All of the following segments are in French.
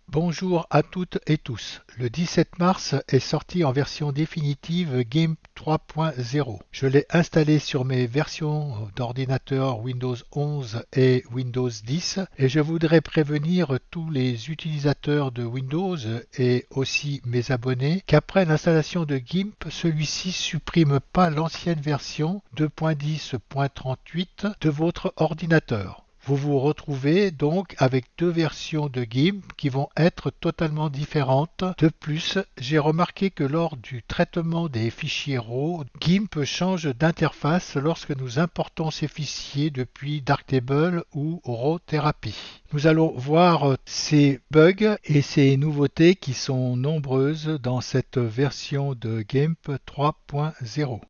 Bonjour à toutes et tous. Le 17 mars est sorti en version définitive GIMP 3.0. Je l'ai installé sur mes versions d'ordinateur Windows 11 et Windows 10 et je voudrais prévenir tous les utilisateurs de Windows et aussi mes abonnés qu'après l'installation de GIMP, celui-ci supprime pas l'ancienne version 2.10.38 de votre ordinateur. Vous vous retrouvez donc avec deux versions de GIMP qui vont être totalement différentes. De plus, j'ai remarqué que lors du traitement des fichiers RAW, GIMP change d'interface lorsque nous importons ces fichiers depuis Darktable ou RAW Therapy. Nous allons voir ces bugs et ces nouveautés qui sont nombreuses dans cette version de GIMP 3.0.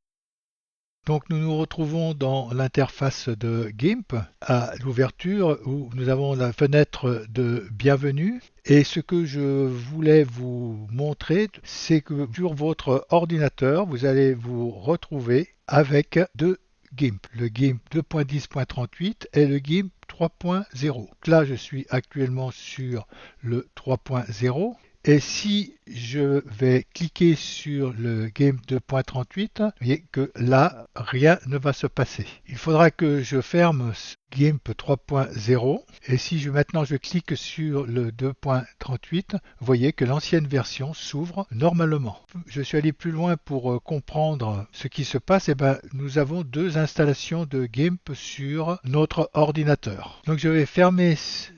Donc nous nous retrouvons dans l'interface de GIMP à l'ouverture où nous avons la fenêtre de bienvenue et ce que je voulais vous montrer c'est que sur votre ordinateur vous allez vous retrouver avec deux GIMP, le GIMP 2.10.38 et le GIMP 3.0. Là je suis actuellement sur le 3.0. Et si je vais cliquer sur le GIMP 2.38, vous voyez que là, rien ne va se passer. Il faudra que je ferme GIMP 3.0 et si maintenant je clique sur le 2.38, vous voyez que l'ancienne version s'ouvre normalement. Je suis allé plus loin pour comprendre ce qui se passe. Et nous avons deux installations de GIMP sur notre ordinateur. Donc je vais fermer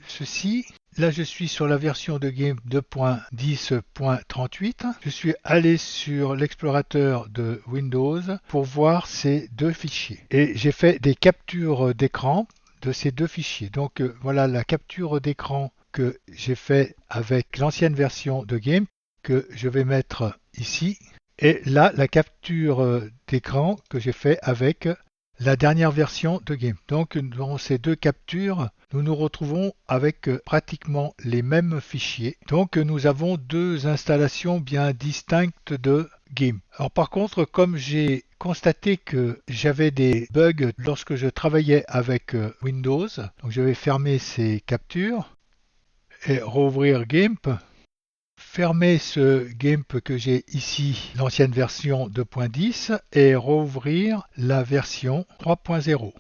ceci. Là, je suis sur la version de GIMP 2.10.38. Je suis allé sur l'explorateur de Windows pour voir ces deux fichiers. Et j'ai fait des captures d'écran de ces deux fichiers. Donc voilà la capture d'écran que j'ai fait avec l'ancienne version de GIMP que je vais mettre ici. Et là, la capture d'écran que j'ai fait avec la dernière version de GIMP. Donc dans ces deux captures, nous nous retrouvons avec pratiquement les mêmes fichiers. Donc nous avons deux installations bien distinctes de GIMP. Alors par contre, comme j'ai constaté que j'avais des bugs lorsque je travaillais avec Windows, donc je vais fermer ces captures et rouvrir GIMP. Fermer ce GIMP que j'ai ici, l'ancienne version 2.10, et rouvrir la version 3.0.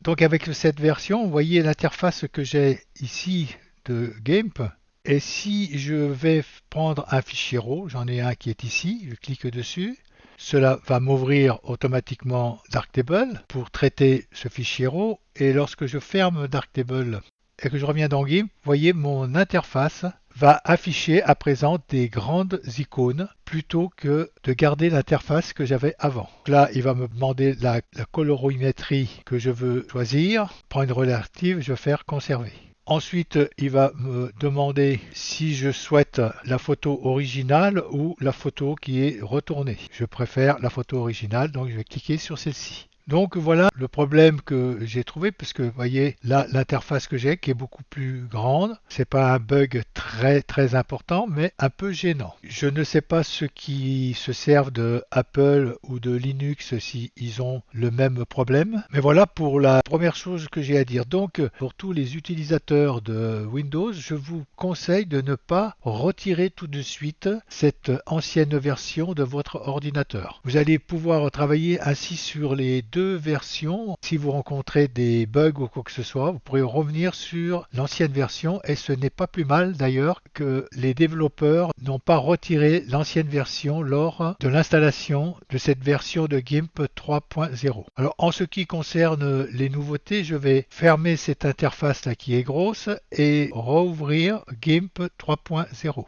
Donc avec cette version, vous voyez l'interface que j'ai ici de GIMP. Et si je vais prendre un fichier RAW, j'en ai un qui est ici, je clique dessus. Cela va m'ouvrir automatiquement Darktable pour traiter ce fichier RAW. Et lorsque je ferme Darktable et que je reviens dans GIMP, vous voyez mon interface va afficher à présent des grandes icônes plutôt que de garder l'interface que j'avais avant. Là, il va me demander la colorimétrie que je veux choisir. Prendre une relative, je vais faire conserver. Ensuite, il va me demander si je souhaite la photo originale ou la photo qui est retournée. Je préfère la photo originale, donc je vais cliquer sur celle-ci. Donc voilà le problème que j'ai trouvé, parce que vous voyez là l'interface que j'ai qui est beaucoup plus grande. C'est pas un bug très important, mais un peu gênant. Je ne sais pas ceux qui se servent de Apple ou de Linux si ils ont le même problème. Mais voilà pour la première chose que j'ai à dire. Donc pour tous les utilisateurs de Windows, je vous conseille de ne pas retirer tout de suite cette ancienne version de votre ordinateur. Vous allez pouvoir travailler ainsi sur les deux versions. Si vous rencontrez des bugs ou quoi que ce soit, vous pourrez revenir sur l'ancienne version et ce n'est pas plus mal d'ailleurs que les développeurs n'ont pas retiré l'ancienne version lors de l'installation de cette version de GIMP 3.0. Alors en ce qui concerne les nouveautés, je vais fermer cette interface là qui est grosse et rouvrir GIMP 3.0.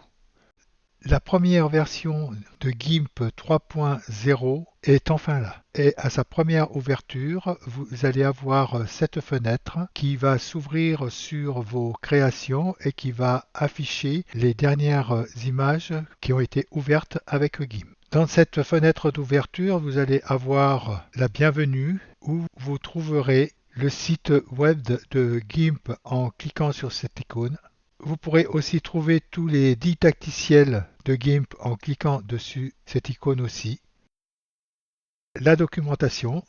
La première version de GIMP 3.0 est enfin là. Et à sa première ouverture, vous allez avoir cette fenêtre qui va s'ouvrir sur vos créations et qui va afficher les dernières images qui ont été ouvertes avec GIMP. Dans cette fenêtre d'ouverture, vous allez avoir la bienvenue où vous trouverez le site web de GIMP en cliquant sur cette icône. Vous pourrez aussi trouver tous les didacticiels de GIMP en cliquant dessus cette icône aussi. La documentation.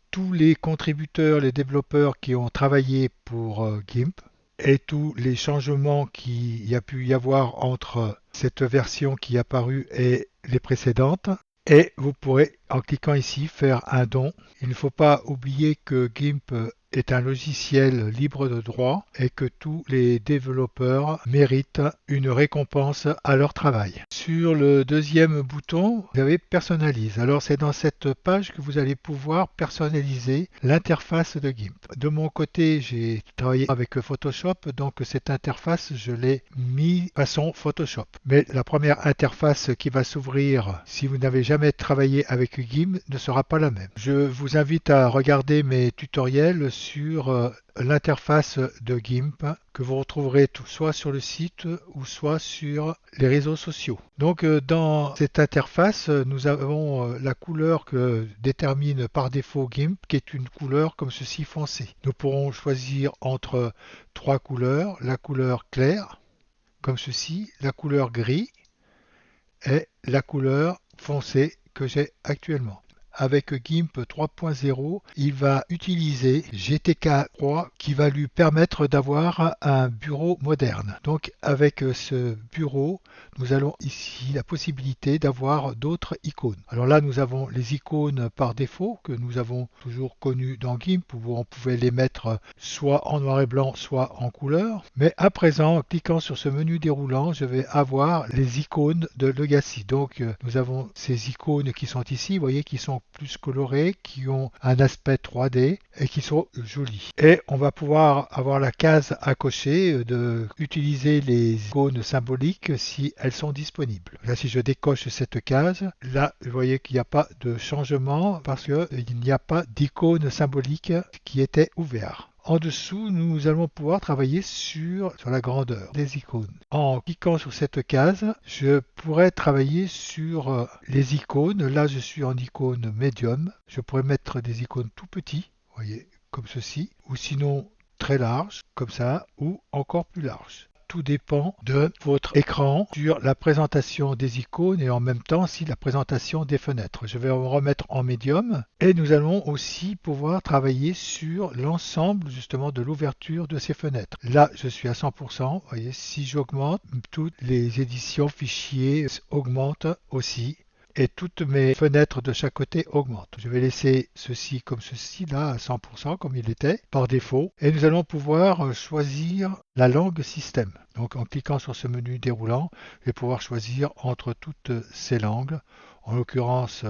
Tous les contributeurs, les développeurs qui ont travaillé pour GIMP et tous les changements qu'il y a pu y avoir entre cette version qui est apparue et les précédentes. Et vous pourrez, en cliquant ici, faire un don. Il ne faut pas oublier que GIMP est un logiciel libre de droit et que tous les développeurs méritent une récompense à leur travail. Sur le deuxième bouton, vous avez Personnalise. Alors c'est dans cette page que vous allez pouvoir personnaliser l'interface de GIMP. De mon côté, j'ai travaillé avec Photoshop, donc cette interface, je l'ai mis façon Photoshop. Mais la première interface qui va s'ouvrir si vous n'avez jamais travaillé avec GIMP ne sera pas la même. Je vous invite à regarder mes tutoriels sur l'interface de GIMP que vous retrouverez soit sur le site ou soit sur les réseaux sociaux. Donc dans cette interface, nous avons la couleur que détermine par défaut GIMP, qui est une couleur comme ceci foncée. Nous pourrons choisir entre trois couleurs, la couleur claire, comme ceci, la couleur gris et la couleur foncée que j'ai actuellement. Avec GIMP 3.0, il va utiliser GTK 3 qui va lui permettre d'avoir un bureau moderne. Donc avec ce bureau, nous allons ici la possibilité d'avoir d'autres icônes. Alors là, nous avons les icônes par défaut que nous avons toujours connues dans GIMP où on pouvait les mettre soit en noir et blanc, soit en couleur. Mais à présent, en cliquant sur ce menu déroulant, je vais avoir les icônes de Legacy. Donc nous avons ces icônes qui sont ici, vous voyez, qui sont plus colorés, qui ont un aspect 3D et qui sont jolis. Et on va pouvoir avoir la case à cocher de utiliser les icônes symboliques si elles sont disponibles. Là, si je décoche cette case, là, vous voyez qu'il n'y a pas de changement parce qu'il n'y a pas d'icône symbolique qui était ouvert. En dessous, nous allons pouvoir travailler sur la grandeur des icônes. En cliquant sur cette case, je pourrais travailler sur les icônes. Là, je suis en icône médium. Je pourrais mettre des icônes tout petits, vous voyez, comme ceci, ou sinon très larges, comme ça, ou encore plus larges. Tout dépend de votre écran sur la présentation des icônes et en même temps aussi la présentation des fenêtres. Je vais en remettre en médium et nous allons aussi pouvoir travailler sur l'ensemble justement de l'ouverture de ces fenêtres. Là, je suis à 100%. Vous voyez, si j'augmente, toutes les éditions fichiers augmentent aussi. Et toutes mes fenêtres de chaque côté augmentent. Je vais laisser ceci comme ceci, là, à 100%, comme il était, par défaut. Et nous allons pouvoir choisir la langue système. Donc, en cliquant sur ce menu déroulant, je vais pouvoir choisir entre toutes ces langues. En l'occurrence,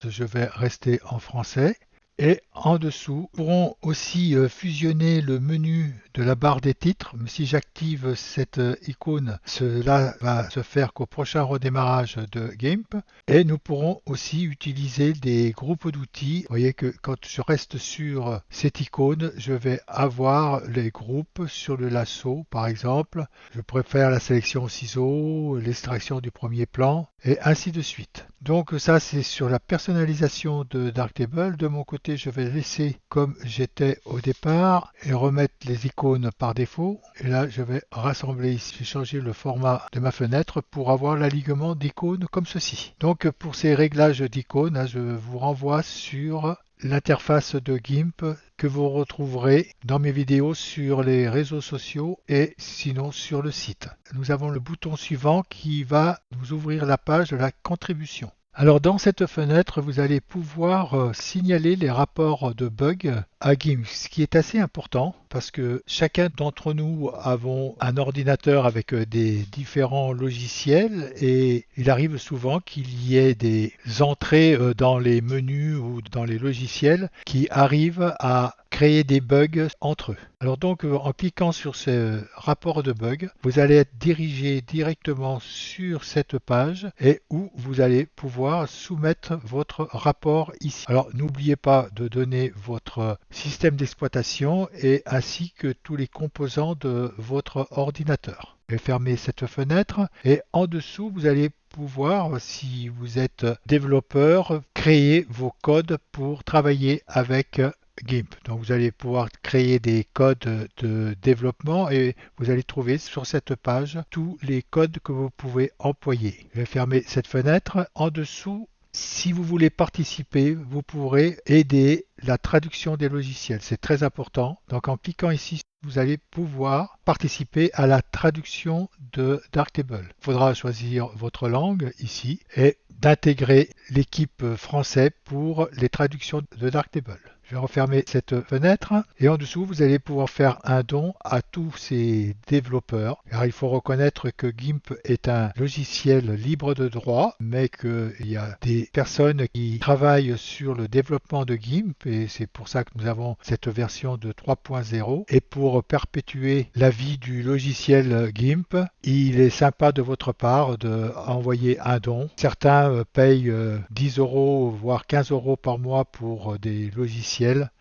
je vais rester en français. Et en dessous, nous pourrons aussi fusionner le menu de la barre des titres. Mais si j'active cette icône, cela va se faire qu'au prochain redémarrage de GIMP. Et nous pourrons aussi utiliser des groupes d'outils. Vous voyez que quand je reste sur cette icône, je vais avoir les groupes sur le lasso, par exemple. Je pourrais faire la sélection au ciseau, l'extraction du premier plan, et ainsi de suite. Donc ça, c'est sur la personnalisation de Darktable. De mon côté, je vais laisser comme j'étais au départ et remettre les icônes par défaut. Et là, je vais rassembler ici. J'ai changé le format de ma fenêtre pour avoir l'alignement d'icônes comme ceci. Donc pour ces réglages d'icônes, je vous renvoie sur l'interface de GIMP que vous retrouverez dans mes vidéos sur les réseaux sociaux et sinon sur le site. Nous avons le bouton suivant qui va nous ouvrir la page de la contribution. Alors dans cette fenêtre, vous allez pouvoir signaler les rapports de bugs à GIMP, ce qui est assez important parce que chacun d'entre nous avons un ordinateur avec des différents logiciels et il arrive souvent qu'il y ait des entrées dans les menus ou dans les logiciels qui arrivent à créer des bugs entre eux. Alors donc en cliquant sur ce rapport de bugs, vous allez être dirigé directement sur cette page et où vous allez pouvoir soumettre votre rapport ici. Alors n'oubliez pas de donner votre système d'exploitation et ainsi que tous les composants de votre ordinateur. Je vais fermer cette fenêtre et en dessous vous allez pouvoir, si vous êtes développeur, créer vos codes pour travailler avec GIMP. Donc vous allez pouvoir créer des codes de développement et vous allez trouver sur cette page tous les codes que vous pouvez employer. Je vais fermer cette fenêtre. En dessous, si vous voulez participer, vous pourrez aider la traduction des logiciels. C'est très important. Donc en cliquant ici, vous allez pouvoir participer à la traduction de Darktable. Il faudra choisir votre langue ici et d'intégrer l'équipe française pour les traductions de Darktable. Je vais refermer cette fenêtre et en dessous vous allez pouvoir faire un don à tous ces développeurs. Car il faut reconnaître que GIMP est un logiciel libre de droit, mais qu'il y a des personnes qui travaillent sur le développement de GIMP et c'est pour ça que nous avons cette version de 3.0. Et pour perpétuer la vie du logiciel GIMP, il est sympa de votre part d'envoyer un don. Certains payent 10 euros voire 15 euros par mois pour des logiciels.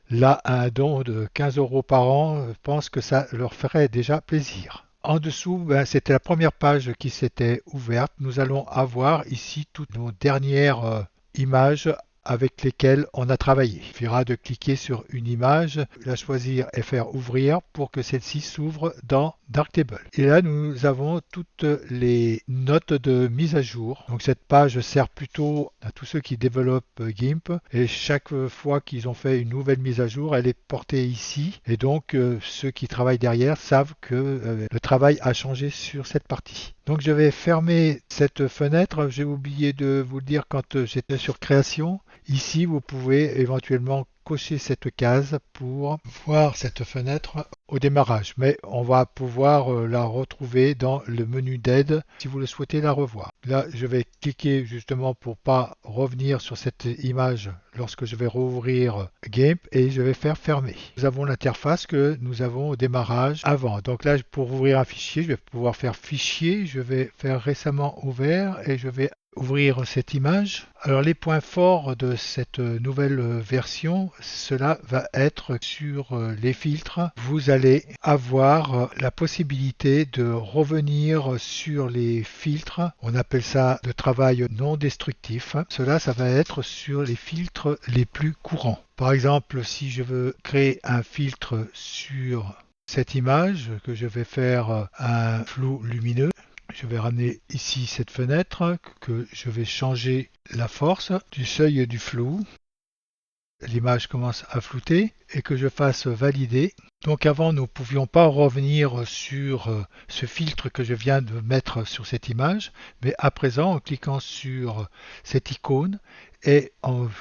Là, un don de 15 euros par an, je pense que ça leur ferait déjà plaisir. En dessous, c'était la première page qui s'était ouverte. Nous allons avoir ici toutes nos dernières images avec lesquelles on a travaillé. Il suffira de cliquer sur une image, la choisir et faire ouvrir pour que celle-ci s'ouvre dans Darktable. Et là, nous avons toutes les notes de mise à jour. Donc cette page sert plutôt à tous ceux qui développent GIMP et chaque fois qu'ils ont fait une nouvelle mise à jour, elle est portée ici. Et donc ceux qui travaillent derrière savent que le travail a changé sur cette partie. Donc je vais fermer cette fenêtre. J'ai oublié de vous le dire quand j'étais sur création. Ici, vous pouvez éventuellement cocher cette case pour voir cette fenêtre au démarrage. Mais on va pouvoir la retrouver dans le menu d'aide si vous le souhaitez la revoir. Là, je vais cliquer justement pour pas revenir sur cette image lorsque je vais rouvrir GIMP et je vais faire fermer. Nous avons l'interface que nous avons au démarrage avant. Donc là, pour ouvrir un fichier, je vais pouvoir faire fichier. Je vais faire récemment ouvert et je vais ouvrir cette image. Alors les points forts de cette nouvelle version, cela va être sur les filtres. Vous allez avoir la possibilité de revenir sur les filtres. On appelle ça le travail non destructif. Cela, ça va être sur les filtres les plus courants. Par exemple, si je veux créer un filtre sur cette image, que je vais faire un flou lumineux, je vais ramener ici cette fenêtre, que je vais changer la force du seuil du flou. L'image commence à flouter et que je fasse valider. Donc avant, nous ne pouvions pas revenir sur ce filtre que je viens de mettre sur cette image, mais à présent, en cliquant sur cette icône et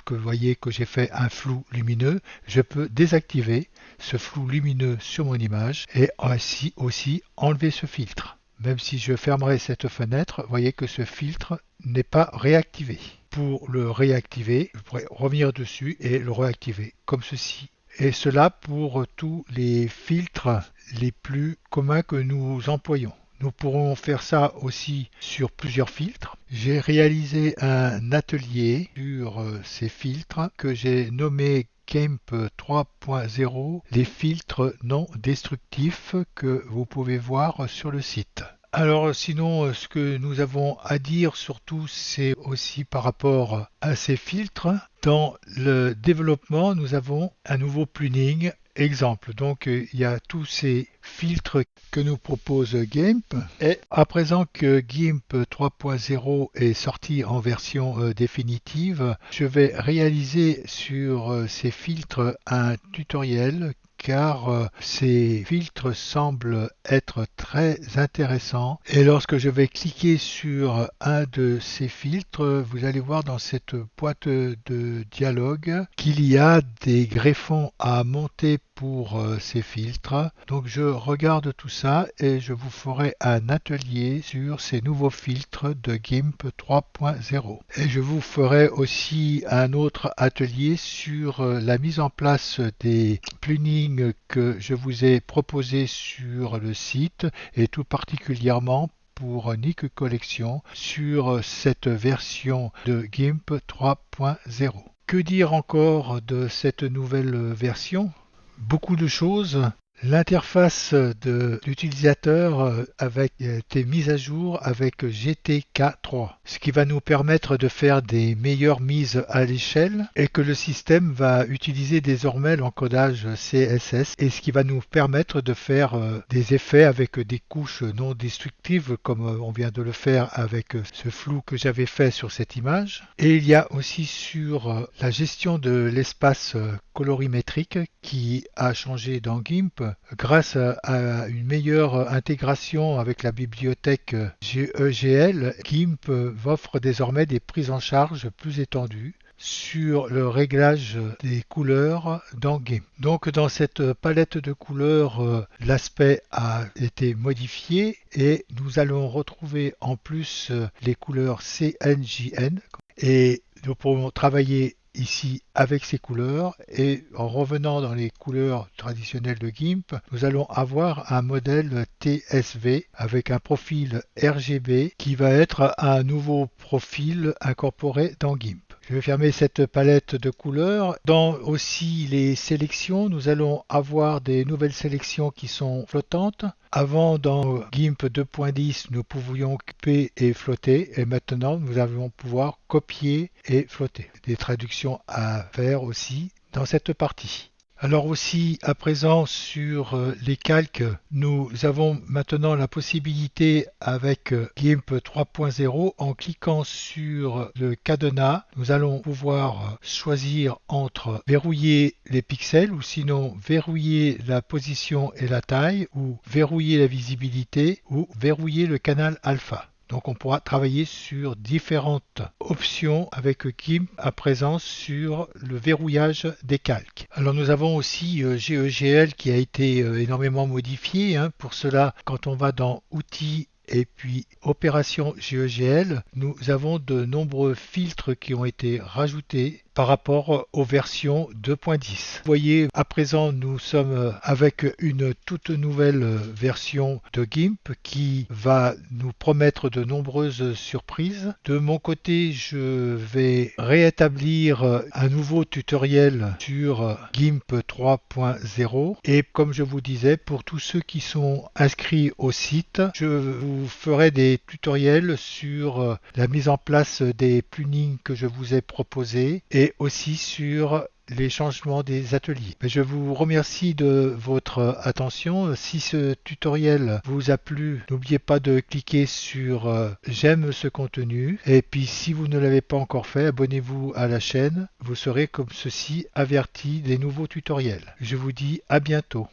que vous voyez que j'ai fait un flou lumineux, je peux désactiver ce flou lumineux sur mon image et ainsi aussi enlever ce filtre. Même si je fermerai cette fenêtre, vous voyez que ce filtre n'est pas réactivé. Pour le réactiver, je pourrais revenir dessus et le réactiver comme ceci. Et cela pour tous les filtres les plus communs que nous employons. Nous pourrons faire ça aussi sur plusieurs filtres. J'ai réalisé un atelier sur ces filtres que j'ai nommé GIMP 3.0, les filtres non destructifs que vous pouvez voir sur le site. Alors sinon, ce que nous avons à dire surtout, c'est aussi par rapport à ces filtres. Dans le développement, nous avons un nouveau plugin. Exemple, donc il y a tous ces filtres que nous propose GIMP et à présent que GIMP 3.0 est sorti en version définitive, je vais réaliser sur ces filtres un tutoriel car ces filtres semblent être très intéressants et lorsque je vais cliquer sur un de ces filtres, vous allez voir dans cette boîte de dialogue qu'il y a des greffons à monter pour ces filtres. Donc je regarde tout ça et je vous ferai un atelier sur ces nouveaux filtres de GIMP 3.0. Et je vous ferai aussi un autre atelier sur la mise en place des plugins que je vous ai proposés sur le site et tout particulièrement pour Nick Collection sur cette version de GIMP 3.0. Que dire encore de cette nouvelle version ? Beaucoup de choses. L'interface de l'utilisateur avec été mise à jour avec GTK3, ce qui va nous permettre de faire des meilleures mises à l'échelle et que le système va utiliser désormais l'encodage CSS et ce qui va nous permettre de faire des effets avec des couches non destructives comme on vient de le faire avec ce flou que j'avais fait sur cette image. Et il y a aussi sur la gestion de l'espace colorimétrique qui a changé dans GIMP grâce à une meilleure intégration avec la bibliothèque GEGL. GIMP offre désormais des prises en charge plus étendues sur le réglage des couleurs dans GIMP. Donc dans cette palette de couleurs, l'aspect a été modifié et nous allons retrouver en plus les couleurs CNJN et nous pourrons travailler ici avec ces couleurs et en revenant dans les couleurs traditionnelles de GIMP, nous allons avoir un modèle TSV avec un profil RGB qui va être un nouveau profil incorporé dans GIMP. Je vais fermer cette palette de couleurs. Dans aussi les sélections, nous allons avoir des nouvelles sélections qui sont flottantes. Avant, dans GIMP 2.10, nous pouvions couper et flotter et maintenant nous allons pouvoir copier et flotter. Des traductions à faire aussi dans cette partie. Alors aussi, à présent, sur les calques, nous avons maintenant la possibilité avec GIMP 3.0, en cliquant sur le cadenas, nous allons pouvoir choisir entre verrouiller les pixels ou sinon verrouiller la position et la taille ou verrouiller la visibilité ou verrouiller le canal alpha. Donc on pourra travailler sur différentes options avec GIMP à présent sur le verrouillage des calques. Alors nous avons aussi GEGL qui a été énormément modifié. Pour cela, quand on va dans Outils et puis Opération GEGL, nous avons de nombreux filtres qui ont été rajoutés par rapport aux versions 2.10. Vous voyez, à présent, nous sommes avec une toute nouvelle version de GIMP qui va nous promettre de nombreuses surprises. De mon côté, je vais réétablir un nouveau tutoriel sur GIMP 3.0 et comme je vous disais, pour tous ceux qui sont inscrits au site, je vous ferai des tutoriels sur la mise en place des plugins que je vous ai proposés et aussi sur les changements des ateliers. Je vous remercie de votre attention. Si ce tutoriel vous a plu, n'oubliez pas de cliquer sur j'aime ce contenu et puis si vous ne l'avez pas encore fait, abonnez-vous à la chaîne. Vous serez comme ceci averti des nouveaux tutoriels. Je vous dis à bientôt.